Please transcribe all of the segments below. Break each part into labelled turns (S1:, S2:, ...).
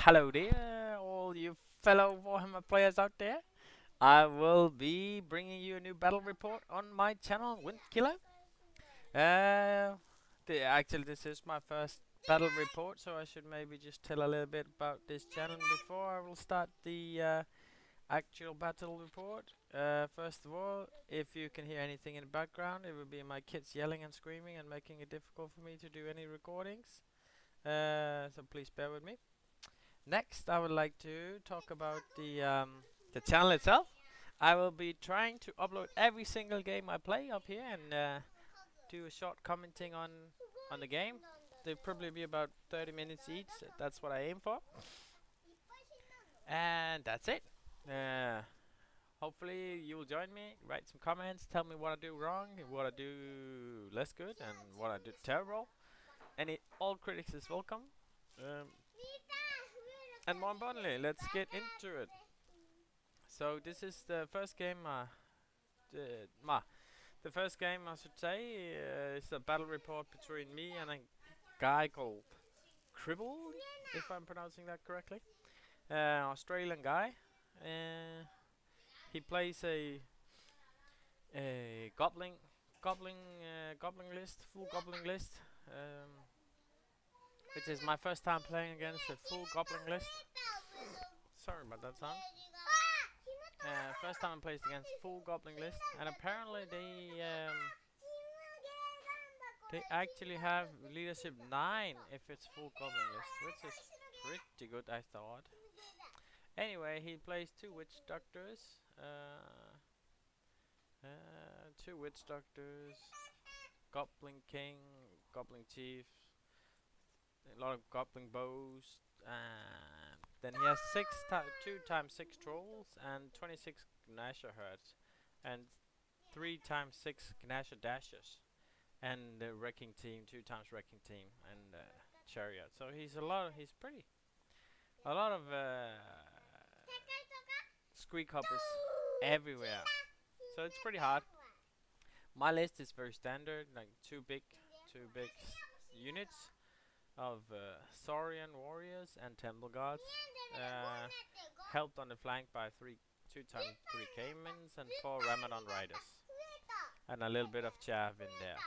S1: Hello there, all you fellow Warhammer players out there. I will be bringing you a new battle report on my channel, Windkiller. Uh, actually, this is my first battle report, so I should maybe just tell a little bit about this channel before I will start the actual battle report. First of all, if you can hear anything in the background, it will be my kids yelling and screaming and making it difficult for me to do any recordings. So please bear with me. Next, I would like to talk about the channel itself. I will be trying to upload every single game I play up here and do a short commenting on the game. They'll probably be about 30 minutes each. That's what I aim for. And that's it. Uh, Hopefully you will join me. Write some comments. Tell me what I do wrong, what I do less good, and what I do terrible. All critics is welcome. Um, and more importantly, let's get into it. So this is the first game. The first game I should say is a battle report between me and a guy called Cribble, if I'm pronouncing that correctly. Australian guy. Uh, he plays a goblin list, full goblin list, which is my first time playing against a full goblin list. Sorry about that sound. First time I played against full goblin list, and apparently they actually have leadership 9 if it's full goblin list, which is pretty good, I thought. Anyway, he plays two witch doctors, goblin king, goblin chief, a lot of goblin bows, and then he has 2 times 6 trolls and 26 gnasher herds, and 3 times 6 gnasher dashers, and the wrecking team, 2 times wrecking team, and chariot. So he's pretty a lot of squeak hoppers everywhere. So it's pretty hard. My list is very standard, like two big units of saurian warriors and temple guards, helped on the flank by 2 times 3 caimans and 4 Ramadan riders, and a little bit of chav in there.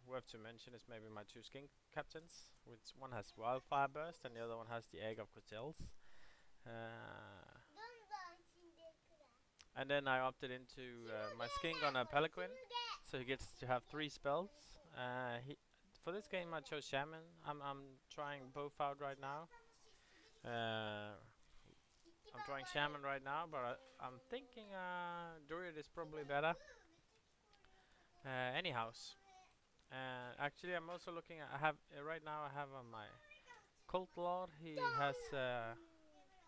S1: Worth to mention is maybe my 2 skink captains, which one has wildfire burst and the other one has the egg of Quetzals. And then I opted into my skink on a pelican, so he gets to have 3 spells. For this game I chose shaman. I'm trying both out right now. I'm trying shaman right now, but I'm thinking druid is probably better. Anyhows, actually I'm also looking at, right now I have on my cult lord. He has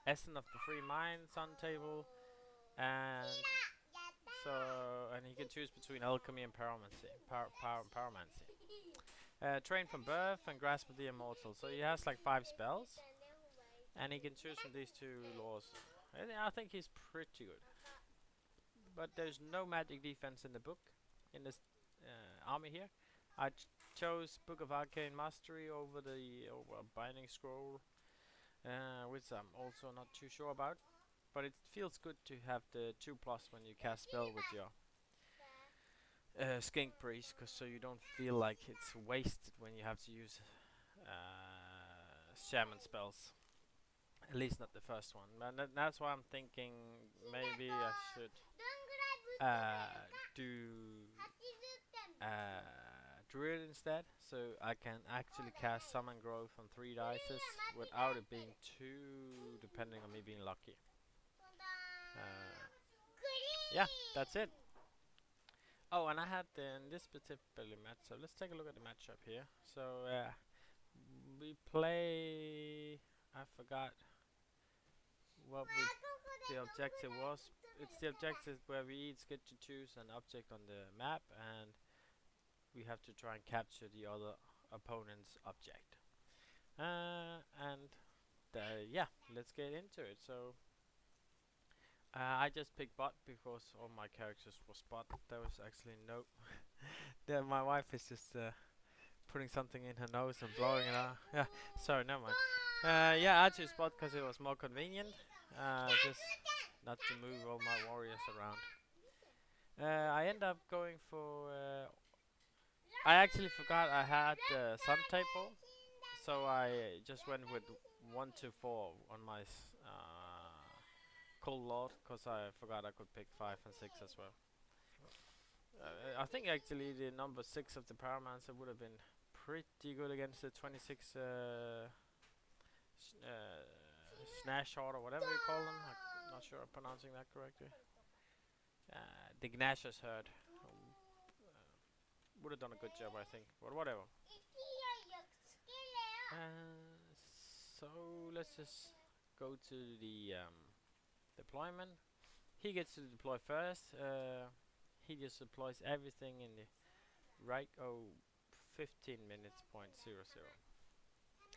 S1: Essence of the Free Minds on table, and and he can choose between alchemy and pyromancy. Train from birth and grasp of the immortal. So he has like 5 spells, and he can choose from these 2 laws. I think he's pretty good. But there's no magic defense in the book, in this army here. I chose Book of Arcane Mastery over a Binding Scroll, which I'm also not too sure about. But it feels good to have the 2+ when you cast spell with your skink priest, so you don't feel like it's wasted when you have to use shaman spells. At least not the first one. But that's why I'm thinking maybe I should do druid instead, so I can actually cast summon growth on 3 dices without it being too depending on me being lucky. Yeah, that's it. Oh, and I had in this particular matchup. Let's take a look at the matchup here. So we play. I forgot what the objective was. It's the objective where we each get to choose an object on the map, and we have to try and capture the other opponent's object. And yeah, let's get into it. So I just picked bot because all my characters were spot. There was actually no. My wife is just putting something in her nose and blowing it out. Yeah, sorry, never mind. Yeah, I chose spot because it was more convenient. Just not to move all my warriors around. I end up going for. I actually forgot I had sun table, so I just went with 1 to 4 on my cold lord because I forgot I could pick 5 and 6 as well. I think actually the number 6 of the Pyromancer would have been pretty good against the 26 Snash Short or whatever you call them. I'm not sure I'm pronouncing that correctly. The Gnash's Herd would have done a good job, I think, but whatever. So let's just go to the deployment. He gets to deploy first. He just deploys everything in the right. Oh, 15 minutes point 00.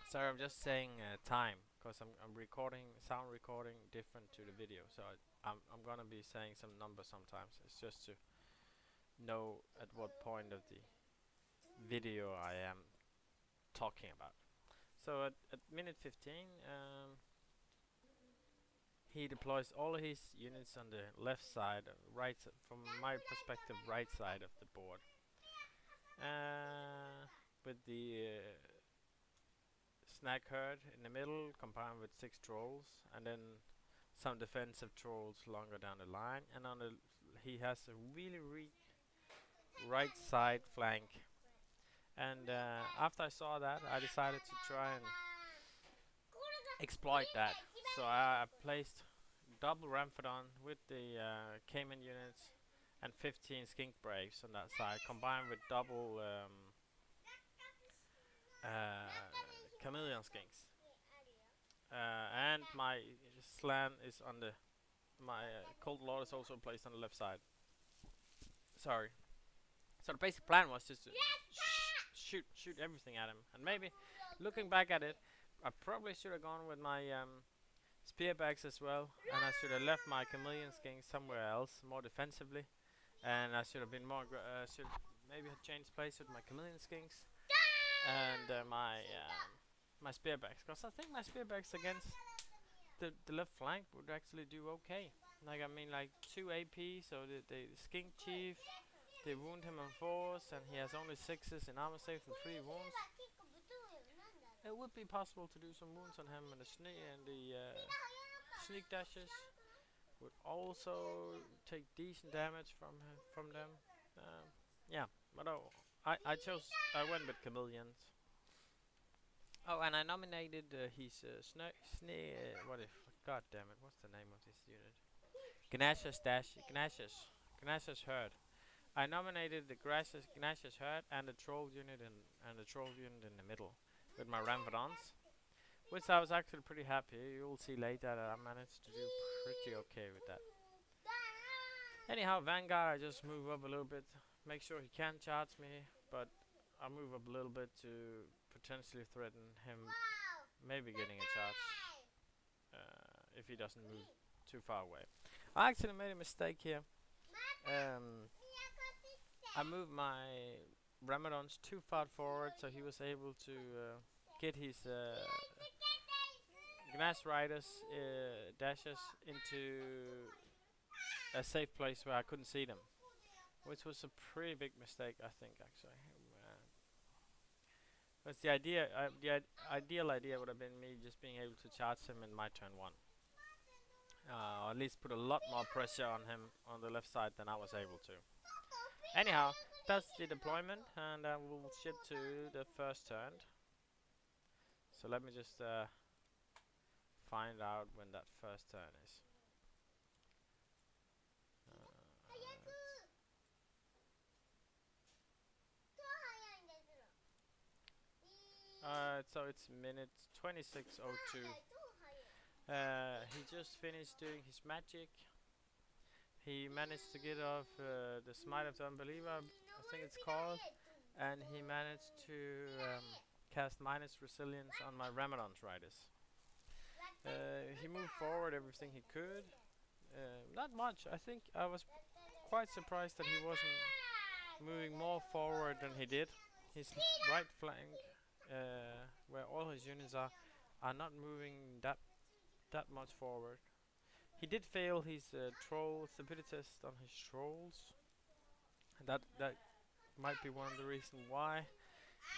S1: Sorry, I'm just saying time because I'm recording sound recording different to the video, so I'm gonna be saying some numbers sometimes. It's just to know at what point of the video I am talking about. So at minute 15, he deploys all of his units on the left side, from my perspective, right side of the board, with the snack herd in the middle, combined with 6 trolls, and then some defensive trolls longer down the line. And on the he has a really right side flank. And after I saw that, I decided to try and exploit that. So I placed double Ramphadon with the Cayman units and 15 Skink Braves on that side, combined with double uh, Chameleon Skinks. And my slan is on the my Cold Lord is also placed on the left side. Sorry. So the basic plan was just to shoot everything at him, and maybe looking back at it, I probably should have gone with my spearbacks as well, and I should have left my chameleon skinks somewhere else, more defensively, and I should have been more. Should maybe have changed place with my chameleon skinks and my spearbacks, because I think my spearbacks against the left flank would actually do okay. Like I mean, like 2 AP, so the skink chief, they wound him on 4s, and he has only 6s in armor save and 3 wounds. It would be possible to do some wounds on him, and the sneak dashes would also take decent damage from them. Yeah, but I went with chameleons. Oh, and I nominated his what if? God damn it! What's the name of this unit? Gnash's Herd. I nominated the Gnash's Herd and the troll unit and the troll unit in the middle with my Ramphadons, which I was actually pretty happy. You'll see later that I managed to do pretty okay with that. Anyhow, Vanguard, I just move up a little bit, make sure he can charge me, but I move up a little bit to potentially threaten him maybe getting a charge if he doesn't move too far away. I actually made a mistake here. I moved my Ramadons too far forward, so he was able to get his Gnash Riders dashes into a safe place where I couldn't see them, which was a pretty big mistake, I think, actually. But the ideal idea would have been me just being able to charge him in my turn 1. Or at least put a lot more pressure on him on the left side than I was able to. Anyhow, that's the deployment, and we'll shift to the first turn. So let me just find out when that first turn is. So it's minute 26:02. He just finished doing his magic. He managed to get off the Smite of the Unbeliever, I think it's called, and he managed to cast minus resilience on my Ramadon's Riders. He moved forward everything he could. Not much. I think I was quite surprised that he wasn't moving more forward than he did. His right flank, where all his units are, are not moving that much forward. He did fail his troll stability test on his trolls. That might be one of the reasons why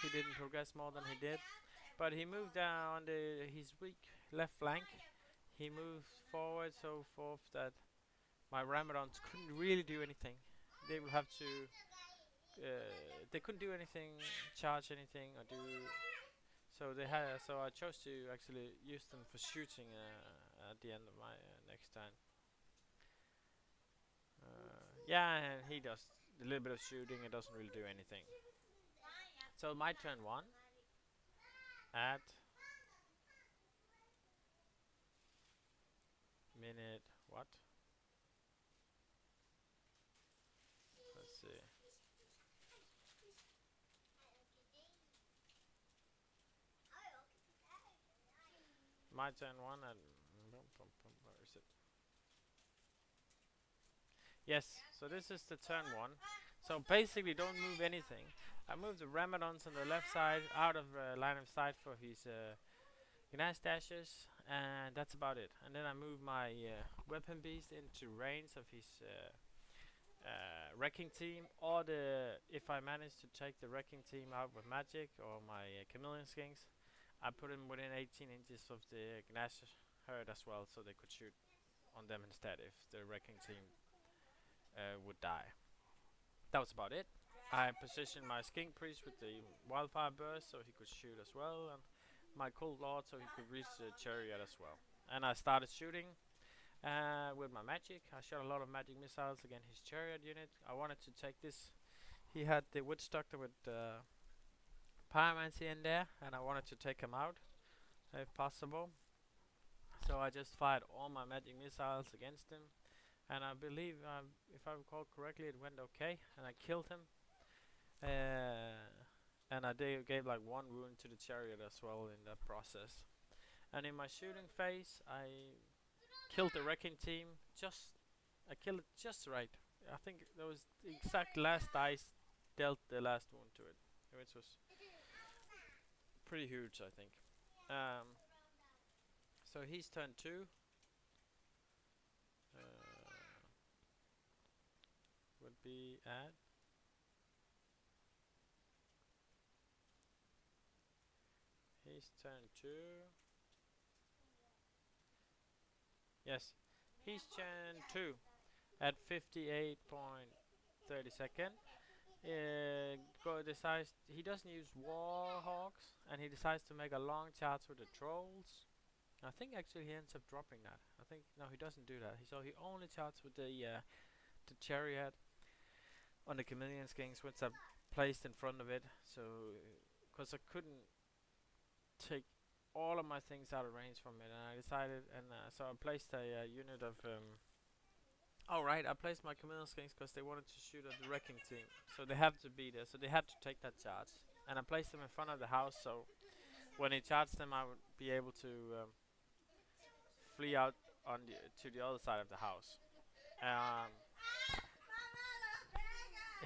S1: he didn't progress more than he did. But he moved down his weak left flank. He moved forward so forth that my Ramadans couldn't really do anything. They will have to. They couldn't do anything, charge anything, or do. So they had. So I chose to actually use them for shooting at the end of my next turn. Yeah, and he does a little bit of shooting. It doesn't really do anything. So my turn one. At minute what? Let's see. My turn one and where is it? Yes, so this is the turn one. So basically don't move anything. I move the Ramadons on the left side out of line of sight for his Gnast dashes, and that's about it. And then I move my weapon beast into range of his wrecking team, or if I manage to take the wrecking team out with magic or my chameleon skinks, I put him within 18 inches of the Gnash herd as well, so they could shoot on them instead if the wrecking team would die. That was about it. I positioned my skink priest with the wildfire burst so he could shoot as well, and my cold lord so he could reach the chariot as well. And I started shooting with my magic. I shot a lot of magic missiles against his chariot unit. I wanted to take this. He had the witch doctor with pyromancy in there, and I wanted to take him out if possible. So I just fired all my magic missiles against him, and I believe, if I recall correctly, it went okay, and I killed him. And I gave like one wound to the chariot as well in that process. And in my shooting phase, I killed the wrecking team. I killed it just right. I think that was the exact last dice dealt the last wound to it, which was pretty huge, I think. So he's turn 2. Would be at he's turn 2. Yes, he's turn 2 at 58.30 second. Decides he doesn't use warhawks, and he decides to make a long charge with the trolls. I think actually he ends up dropping that. I think no, he doesn't do that. So he only charges with the chariot on the chameleon skinks, which I placed in front of it. So because I couldn't take all of my things out of range from it, and I decided, and so I placed a unit of. Oh right, I placed my chameleon skinks because they wanted to shoot at the wrecking team, so they have to be there. So they had to take that charge, and I placed them in front of the house. So when he charged them, I would be able to flee out to the other side of the house. Um,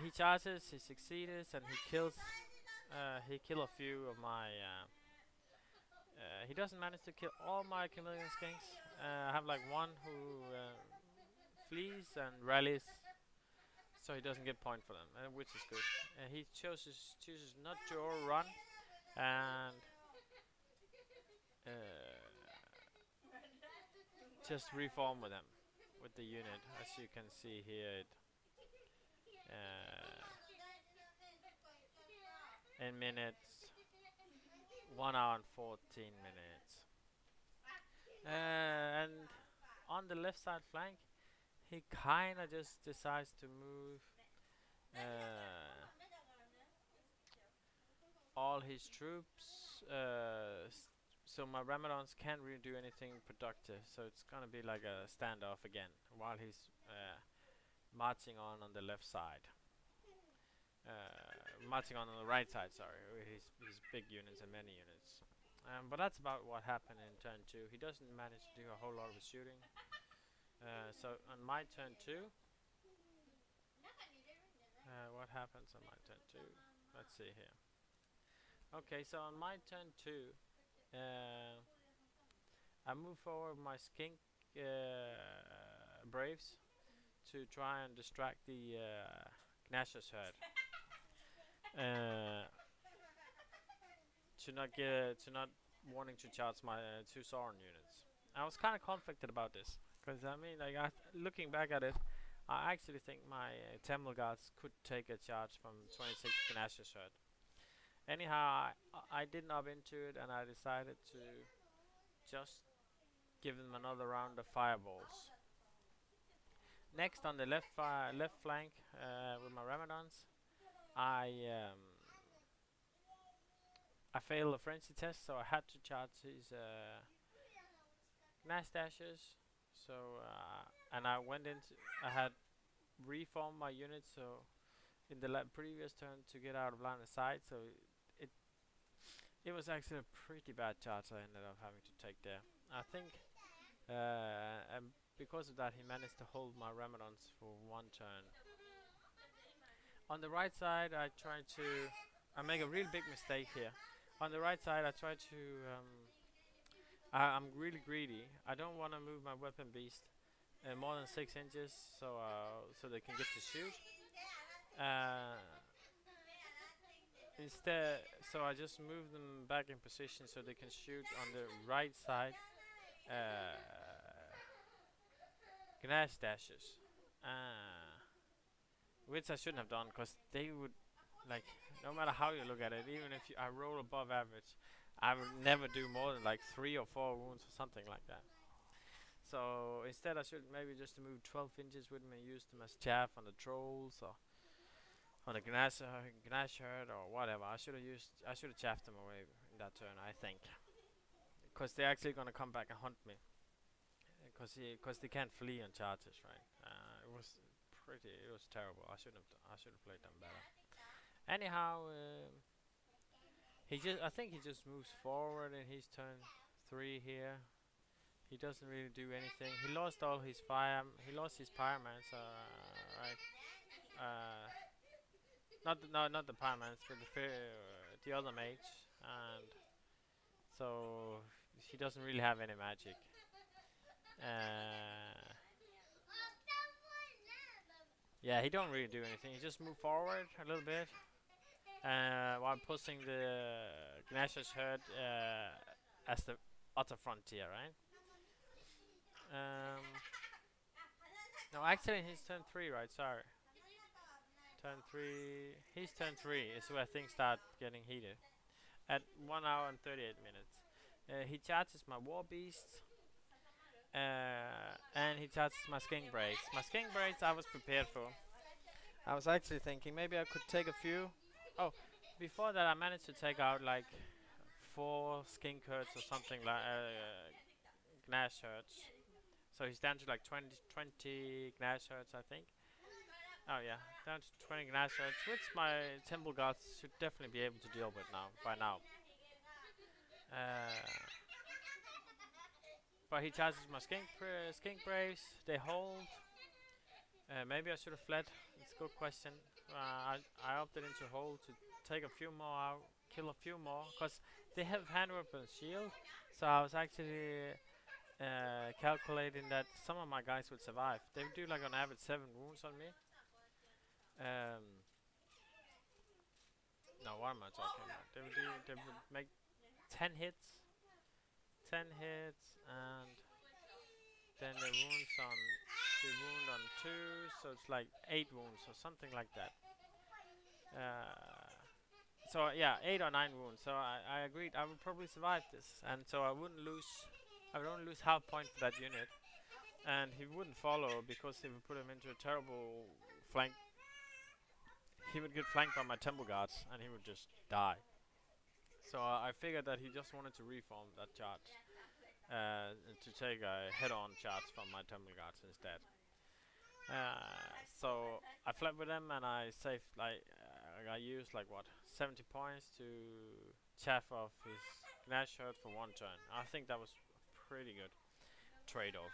S1: he charges, he succeeds, and he kills. He kill a few of my. He doesn't manage to kill all my chameleon skinks. I have like one who flees and rallies, so he doesn't get point for them, which is good. He chooses not to overrun and just reform with them with the unit, as you can see here. In minutes, 1 hour and 14 minutes. And on the left side flank, he kinda just decides to move all his troops. So my Ramadans can't really do anything productive. So it's gonna be like a standoff again while he's marching on the left side. Marching on the right side, sorry, with his big units and many units. But that's about what happened in turn 2. He doesn't manage to do a whole lot of shooting. So on my turn 2, what happens on my turn 2? Let's see here. Okay, so on my turn 2, I move forward my skink braves to try and distract the Gnasher's herd. Uh, to not wanting to charge my two saurian units. I was kind of conflicted about this because I mean, like, looking back at it, I actually think my temple guards could take a charge from 26 Gnasher's herd. Anyhow, I didn't up into it, and I decided to just give them another round of fireballs. Next, on the left flank with my Ramadans, I um, I failed the frenzy test, so I had to charge his Gnash dashes. So and I went into I had reformed my unit so in the previous turn to get out of line of sight. So it it was actually a pretty bad charge I ended up having to take there. I think and because of that he managed to hold my Ramadans for one turn. On the right side I make a real big mistake here. On the right side I try to I'm really greedy. I don't want to move my weapon beast more than 6 inches, so they can get to shoot. Uh, instead, so I just move them back in position so they can shoot on the right side. Uh, Gnash dashes, which I shouldn't have done, because they would, like, no matter how you look at it, even if I roll above average, I would never do more than like 3 or 4 wounds or something like that. So instead, I should maybe just move 12 inches with them and use them as chaff on the trolls or on the Gnash herd or whatever. I should have chaffed them away in that turn, I think, because they're actually gonna come back and hunt me, because they can't flee on charges, right? It was terrible. I should have played them better. Anyhow, I think he just moves forward in his turn 3 here. He doesn't really do anything. He lost all his fire. He lost his pyromancer, right? Not the pyromancer, but the other mage, and so he doesn't really have any magic. Uh, yeah, he don't really do anything. He just move forward a little bit while pushing the Gnasher's herd as the utter frontier, right? Um, no, actually, he's turn 3, right? Sorry. Turn 3. His turn 3 is where things start getting heated. At 1 hour and 38 minutes. He charges my war beasts. And he charges my skink braids. My skink braids I was prepared for. I was actually thinking maybe I could take a few. Oh, before that I managed to take out like 4 skink herds or something like Gnash herds. So he's down to like 20 Gnash herds, I think. Oh yeah, down to 20 Gnash herds, which my temple guards should definitely be able to deal with now. By now. Uh, but he charges my skink braves. They hold. Maybe I should have fled. It's a good question. I opted into hold to take a few more out, kill a few more, because they have hand weapon shield. So I was actually calculating that some of my guys would survive. They would do like on average 7 wounds on me. No, what am I talking about? They would make 10 hits, 10 hits, and then they wound on 2, so it's like 8 wounds or something like that. Uh, so yeah, 8 or 9 wounds. So I agreed I would probably survive this, and so I wouldn't lose. I would only lose half point for that unit, and he wouldn't follow because he would put him into a terrible flank. He would get flanked by my temple guards, and he would just die. So I figured that he just wanted to reform that charge, to take a head-on charge from my temple guards instead. So I fled with him and I saved I used like what 70 points to chaff off his Gnash herd for one turn. I think that was a pretty good trade-off.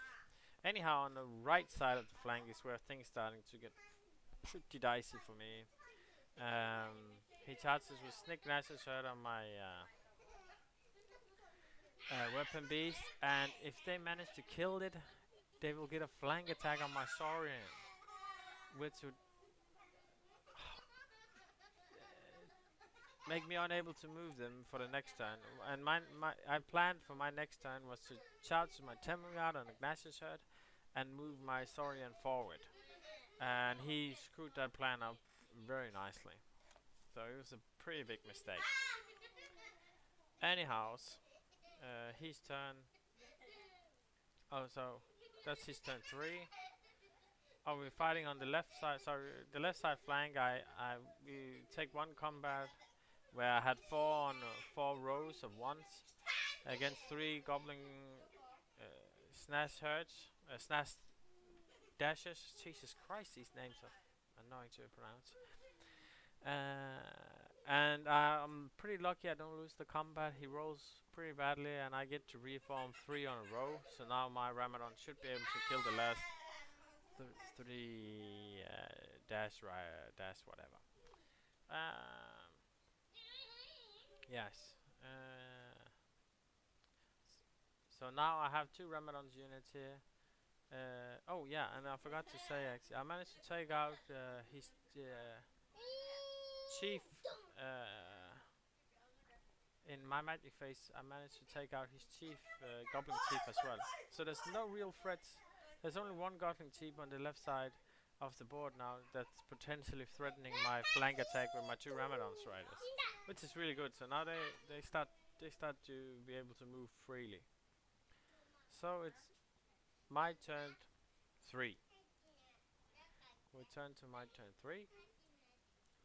S1: Anyhow, on the right side of the flank is where things starting to get pretty dicey for me. He charges with Snick Gnash's herd on my weapon beast, and if they manage to kill it, they will get a flank attack on my saurian, which would make me unable to move them for the next turn. And I planned for my next turn was to charge my Temurgard on Ignatius herd and move my saurian forward. And he screwed that plan up very nicely. So it was a pretty big mistake. Anyhows, his turn. Oh, so that's his turn 3. Oh, we're fighting on the left side. Sorry, the left side flank. We take one combat where I had 4 rows of ones against 3 goblin snash herds, snash dashes. Jesus Christ, these names are annoying to pronounce. And I'm pretty lucky I don't lose the combat. He rolls pretty badly, and I get to reform 3 on a row. So now my Ramadan should be able to kill the last 3 dash whatever. Yes. So now I have 2 Ramadan's units here. Oh yeah, and I forgot to say actually, I managed to take out his chief. In my magic phase, I managed to take out his chief, goblin chief as well. So there's no real threats. There's only 1 goblin chief on the left side of the board now that's potentially threatening my flank attack with my 2 Ramadan's riders, which is really good. So now they start to be able to move freely. So it's my turn 3. We turn to my turn 3,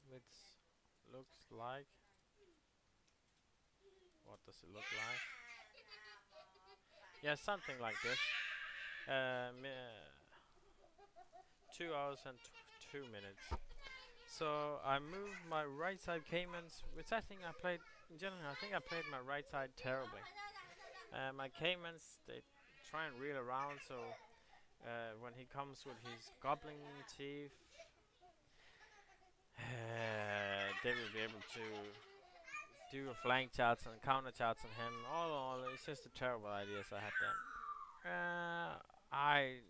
S1: which looks like. What does it look like? Yeah, something like this. 2 hours and 2 minutes. So I moved my right side caimans, which I think I played in general. I think I played my right side terribly. My caimans, they try and reel around, so when he comes with his goblin teeth, they will be able to do a flank charge and counter charge on him. All in all, it's just a terrible ideas I had then. I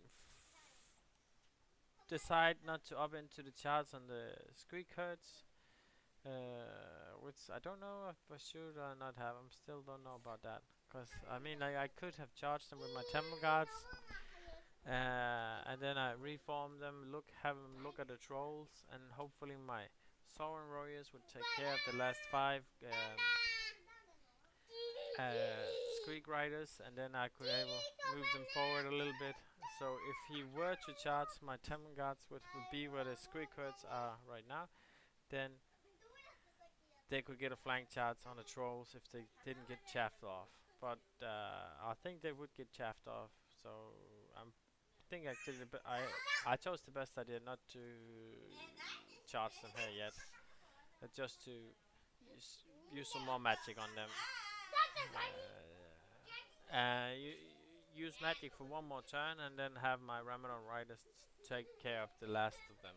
S1: decide not to up into the charge on the squeak herds, which I don't know if I should or not have. I still don't know about that. Cause I mean, I could have charged them with my temple guards, and then I reform them, have them look at the trolls, and hopefully my Sauron warriors would take care of the last 5 squeak riders, and then I could move them forward a little bit. So if he were to charge my temple guards, which would be where the squeak herds are right now, then they could get a flank charge on the trolls if they didn't get chaffed off. But I think they would get chaffed off. So I think actually I chose the best idea not to charge them here yet, just to use some more magic on them. Use magic for 1 more turn, and then have my Ramadan riders take care of the last of them,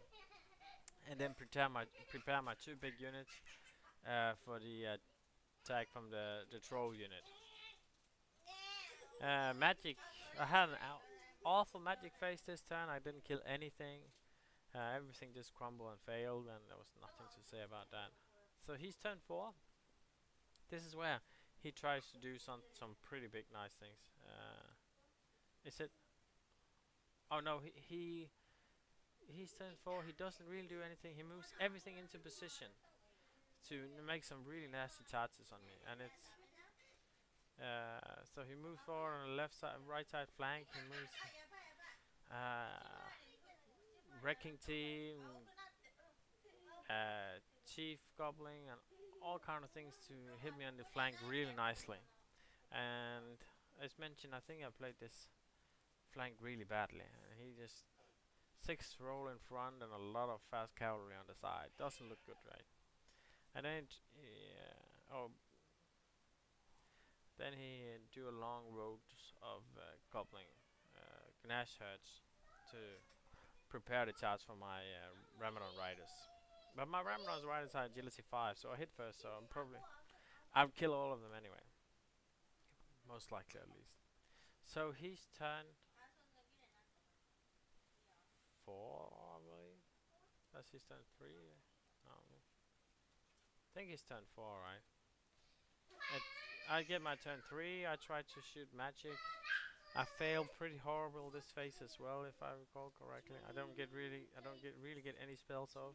S1: and then prepare my 2 big units for the attack from the troll unit. Magic. I had an awful magic phase this turn. I didn't kill anything. Everything just crumbled and failed, and there was nothing to say about that. So he's turn 4. This is where he tries to do some pretty big nice things. Is it? Oh no, he's turn 4. He doesn't really do anything. He moves everything into position to make some really nasty charges on me, and it's so he moves forward on the left side, right side flank. He moves wrecking team, chief goblin, and all kind of things to hit me on the flank really nicely. And as mentioned, I think I played this flank really badly. He just 6 roll in front and a lot of fast cavalry on the side. Doesn't look good, right? And then then he do a long road of goblin gnash herds to prepare the charge for my Ramadan riders. But my Ramadan riders are agility 5, so I hit first, so I'll kill all of them anyway. most likely at least. So he's turn 4, I believe. That's his turn 3. No, I think he's turn 4, right? I get my turn 3. I try to shoot magic. I fail pretty horrible this phase as well, if I recall correctly. I don't really get any spells off.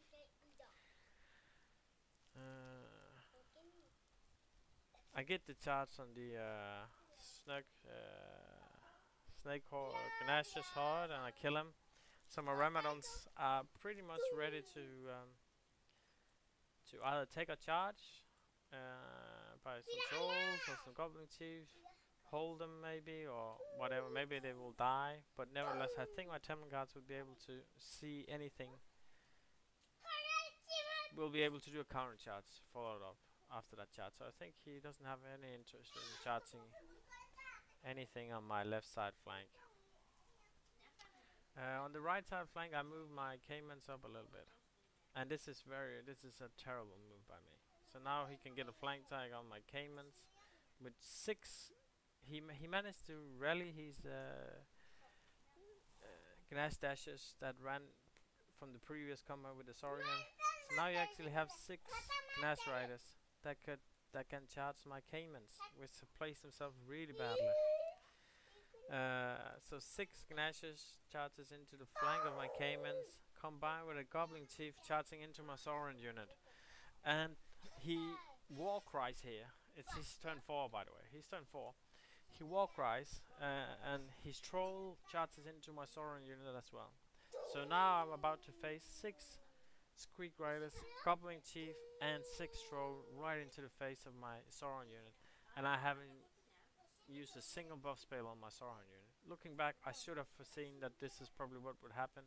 S1: I get the charge on the snake Gnash's hard, and I kill him. So my Ramadons are pretty much ready to either take a charge by some trolls or some goblin chiefs, hold them maybe, or whatever. Maybe they will die, but nevertheless, I think my Temple Guards will be able to see anything. We'll be able to do a counter charge followed up after that charge. So I think he doesn't have any interest in charging anything on my left side flank. On the right side flank, I move my caimans up a little bit, and this is a terrible move by me. So now he can get a flank tag on my caimans with 6. He managed to rally his Gnash dashes that ran from the previous combat with the saurian. So now you actually have 6 Gnash riders that can charge my caimans, which plays himself really badly. So 6 Gnashes charges into the flank of my caimans, combined with a Goblin Chief charging into my saurian unit. And he war cries here. It's his turn 4, by the way. He's turn 4. He war cries, and his troll charges into my saurian unit as well. So now I'm about to face 6 Squeak Riders, Goblin Chief, and 6 troll right into the face of my saurian unit. And I haven't used a single buff spell on my saurian unit. Looking back, I should have foreseen that this is probably what would happen.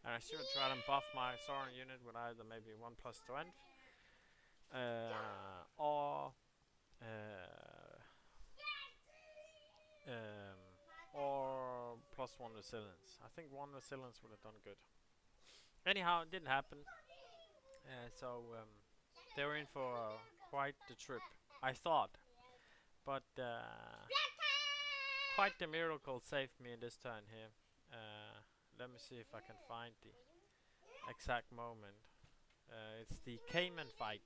S1: And I should have tried and buff my saurian unit with either maybe 1+ strength or +1 resilience. I think 1 resilience would have done good. Anyhow, it didn't happen. So they were in for quite the trip, I thought. But quite the miracle saved me in this turn here. Let me see if I can find the exact moment. It's the Cayman fight.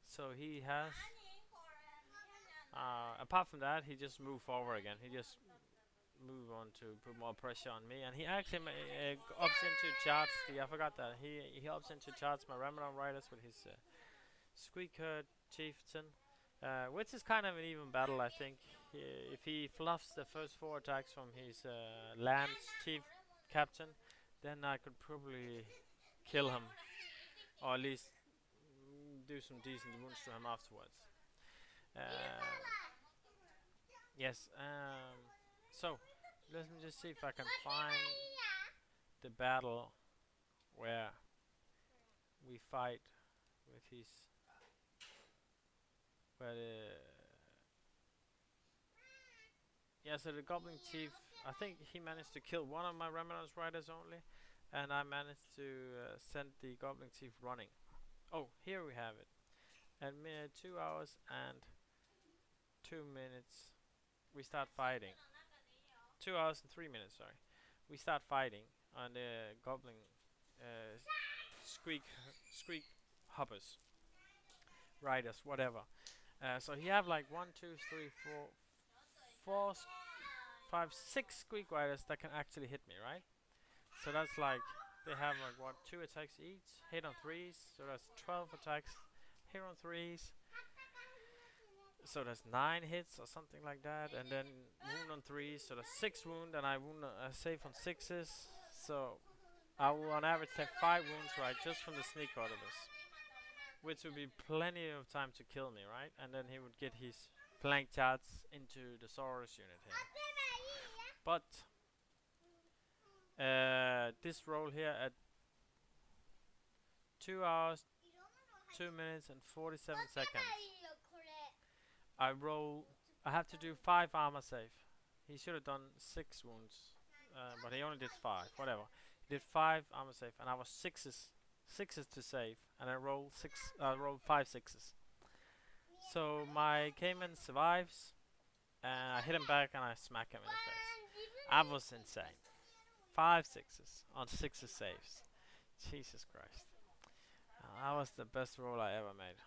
S1: So he has. Apart from that, he just moved forward again. He just moved on to put more pressure on me, and he actually opts into charge. I forgot that he opts into charge my Ramadan riders with his Squeaker Chieftain, which is kind of an even battle, I think. If he fluffs the first 4 attacks from his Lance Chief Captain, then I could probably kill him, or at least do some decent wounds to him afterwards. Yes, so let me just see if I can find the battle where we fight with his so the Goblin Chief, I think he managed to kill one of my Ramadan's riders only, and I managed to send the Goblin Chief running. Oh, here we have it. At 2 hours and 2 minutes we start fighting. 2 hours and 3 minutes, sorry. We start fighting on the Goblin Squeak Hoppers, Riders, whatever. So he have like 1, 2, 3, 4, 5, 6 Squeak Riders that can actually hit me, right? So that's like, they have like what, 2 attacks each, hit on 3s, so that's 12 attacks, hit on 3s. So that's 9 hits or something like that, and then wound on 3s, so that's 6 wound, and I wound save on 6s. So I will on average take 5 wounds, right, just from the sneak out of this, which would be plenty of time to kill me, right? And then he would get his flank charge into the Saurus unit here. But this roll here at 2 hours, 2 minutes and 47 seconds, I have to do 5 armor save. He should have done 6 wounds, but he only did 5, whatever. He did 5 armor save, and I was 6s to save, and I rolled 5 6s. So my Cayman survives, and I hit him back and I smack him in the face. I was insane. 5 sixes on 6 saves. Jesus Christ. That was the best roll I ever made.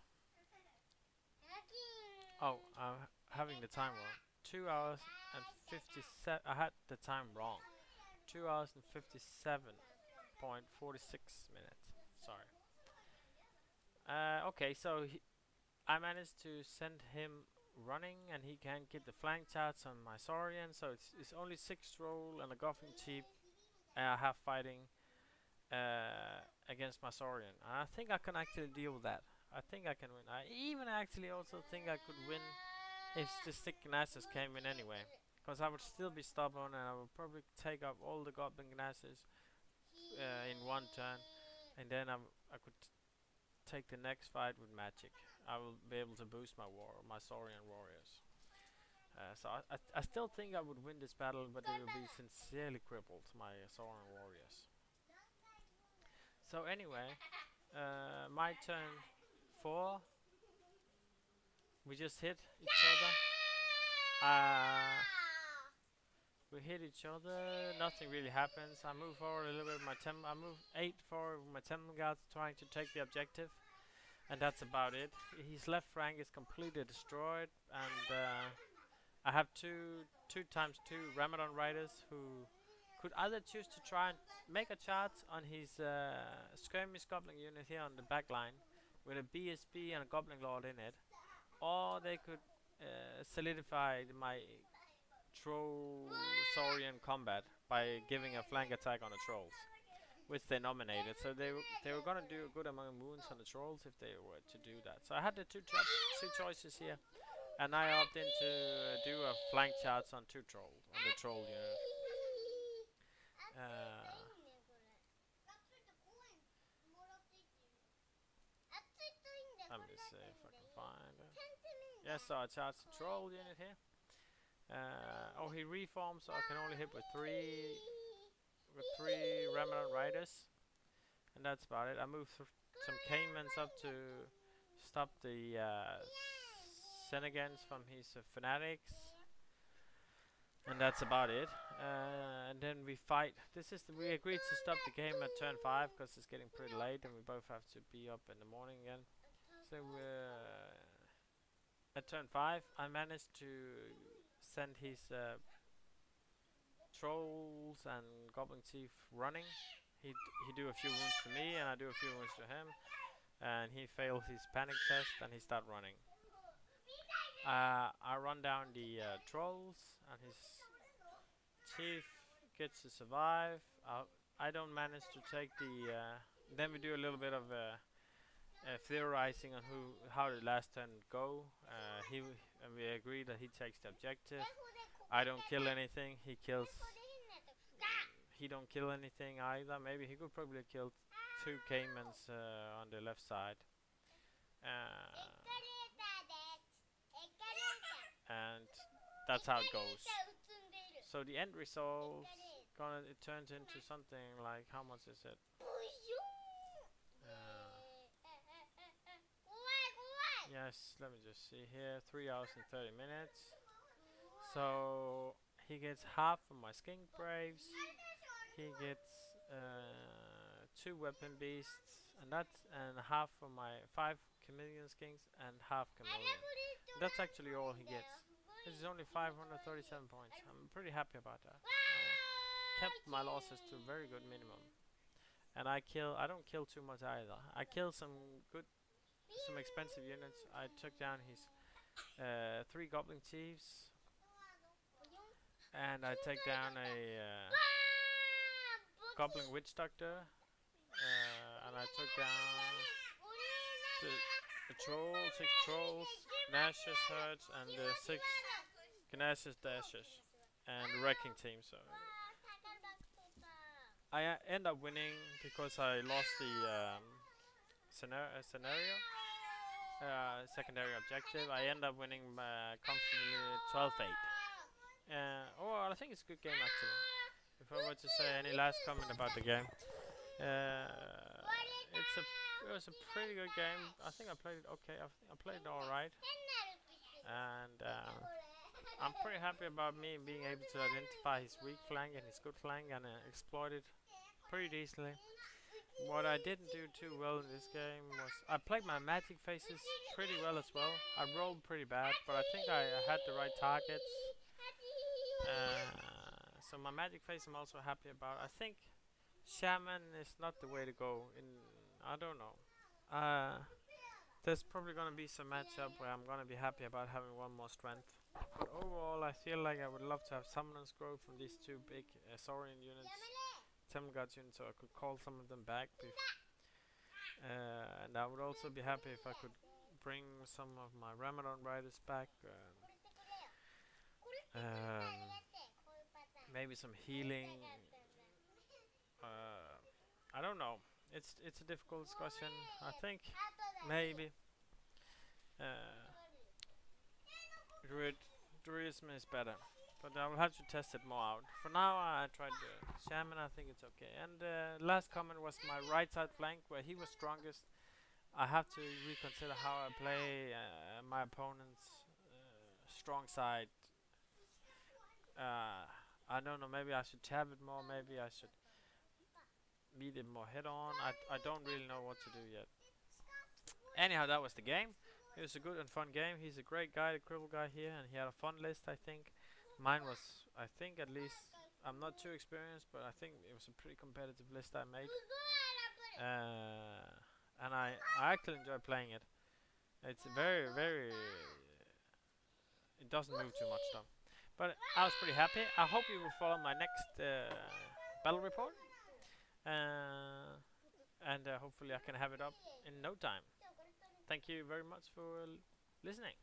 S1: Oh, I'm having the time wrong. 2 hours and 57. I had the time wrong. 2 hours and 57.46 minutes. Sorry. Okay, so I managed to send him running, and he can't get the flank charge on my saurian. So it's only 6 roll and a goblin chief. I have fighting against my saurian. And I think I can actually deal with that. I think I can win. I even actually also think I could win if the stick gnasis came in anyway. Because I would still be stubborn and I would probably take up all the goblin gnasis in one turn. And then I could take the next fight with magic. I will be able to boost my saurian warriors. So I still think I would win this battle, but it will be sincerely crippled, my saurian warriors. So anyway, my turn 4. We just hit each other. We hit each other. Nothing really happens. I move forward a little bit with my I move 8 forward with my temple guards, trying to take the objective, and that's about it. His left flank is completely destroyed, and I have two 2x2 Ramadan riders who could either choose to try and make a charge on his skirmish goblin unit here on the back line with a BSB and a goblin lord in it, or they could solidify my troll saurian combat by giving a flank attack on the trolls, which they nominated. So they were gonna do a good amount of wounds on the trolls if they were to do that. So I had the two choices here, and I opted to do a flank charge on the troll unit. Let me see if I can find it. Yes, so I charged the troll unit here. Oh, he reformed, so I can only hit with three Ramadan riders, and that's about it. I moved some caimans up to stop the Senegans from his fanatics, and that's about it. And then we fight. We agreed to stop the game at turn 5 because it's getting pretty late, and we both have to be up in the morning again. So at turn 5, I managed to send his trolls and goblin chief running. He do a few wounds to me, and I do a few wounds to him, and he fails his panic test, and he start running. I run down the trolls, and his chief gets to survive. I don't manage to take the. Then we do a little bit of theorizing on how the last turn go. And we agree that he takes the objective. I don't kill anything. He don't kill anything either. Maybe he could probably kill 2 caimans on the left side. And that's how it goes. So the end result, it turns into something like, how much is it? Yes, let me just see here. 3 hours and 30 minutes. So he gets half of my skink braves. He gets 2 weapon beasts, and half of my 5 chameleon skinks and half chameleon. That's actually all he gets. This is only 537 points. I'm pretty happy about that. Kept my losses to a very good minimum. And I don't kill too much either. I kill some expensive units. I took down his 3 goblin chiefs, and I take down a goblin witch doctor, and I took down the 6 trolls, Gnash's herds, and the 6 Gnash's dashes, and the wrecking team. So I end up winning because I lost the scenario. Secondary objective. I end up winning comfortably 12-8. I think it's a good game actually. If I were to say any last comment about the game, it was a pretty good game. I think I played it okay. I think I played it all right, and I'm pretty happy about me being able to identify his weak flank and his good flank and exploit it pretty decently. What I didn't do too well in this game was I played my magic faces pretty well as well. I rolled pretty bad, but I think I had the right targets. So my magic face I'm also happy about. I think shaman is not the way to go. I don't know. Uh, there's probably gonna be some matchup where I'm gonna be happy about having one more strength. But overall, I feel like I would love to have summoners grow from these two big saurian units, Temple Guards units, so I could call some of them back. And I would also be happy if I could bring some of my Ramadan riders back. Maybe some healing. Uh, I don't know. It's a difficult discussion. I think maybe uh, druid druidism is better, but I will have to test it more out. For now, I tried shaman. I think it's okay. And last comment was my right side flank where he was strongest. I have to reconsider how I play my opponent's strong side. Uh, I don't know. Maybe I should tab it more. Maybe I should meet it more head on. I don't really know what to do yet. Anyhow, that was the game. It was a good and fun game. He's a great guy, the cripple guy here, and he had a fun list. I think mine was. I think at least I'm not too experienced, but I think it was a pretty competitive list I made. And I actually enjoy playing it. It's very. It doesn't move too much though. But I was pretty happy. I hope you will follow my next battle report. And hopefully I can have it up in no time. Thank you very much for listening.